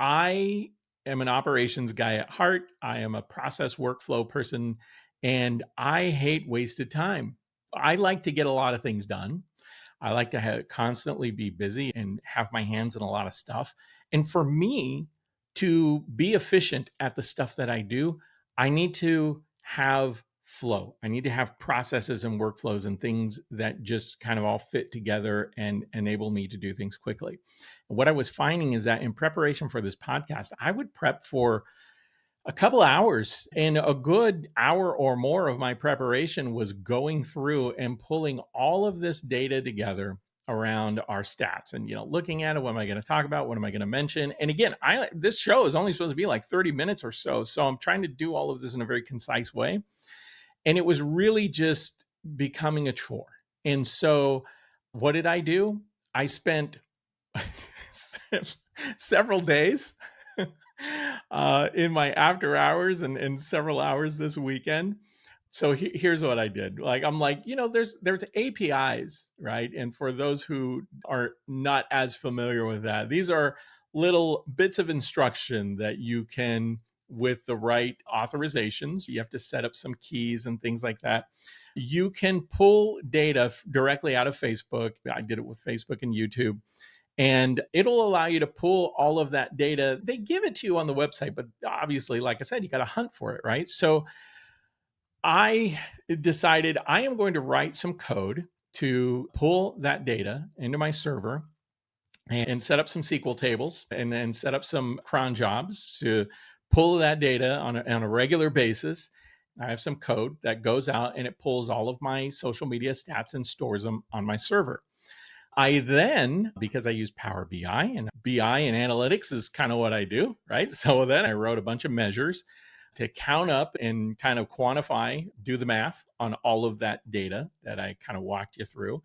I am an operations guy at heart. I am a process workflow person, and I hate wasted time. I like to get a lot of things done. I like to constantly be busy and have my hands in a lot of stuff. And for me to be efficient at the stuff that I do, I need to have flow. I need to have processes and workflows and things that just kind of all fit together and enable me to do things quickly. What I was finding is that in preparation for this podcast, I would prep for a couple hours, and a good hour or more of my preparation was going through and pulling all of this data together around our stats and looking at it. What am I going to talk about? What am I going to mention? And again, I this show is only supposed to be like 30 minutes or so I'm trying to do all of this in a very concise way, and it was really just becoming a chore. And so what did I do? I spent several days in my after hours and several hours this weekend. So here's what I did. Like, I'm like, there's APIs, right? And for those who are not as familiar with that, these are little bits of instruction that you can, with the right authorizations, you have to set up some keys and things like that. You can pull data directly out of Facebook. I did it with Facebook and YouTube, and it'll allow you to pull all of that data. They give it to you on the website, but obviously, like I said, you got to hunt for it, right? So I decided I am going to write some code to pull that data into my server and set up some SQL tables and then set up some cron jobs to pull that data on a regular basis. I have some code that goes out and it pulls all of my social media stats and stores them on my server. I then, because I use Power BI, and BI and analytics is kind of what I do, right? So then I wrote a bunch of measures to count up and kind of quantify, do the math on all of that data that I kind of walked you through,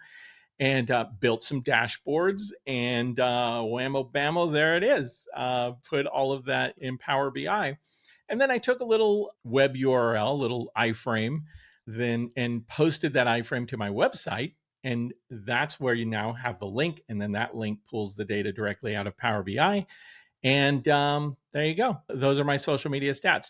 and built some dashboards, and whammo bammo, there it is. Put all of that in Power BI. And then I took a little web URL, little iframe, then and posted that iframe to my website. And that's where you now have the link. And then that link pulls the data directly out of Power BI. And there you go. Those are my social media stats.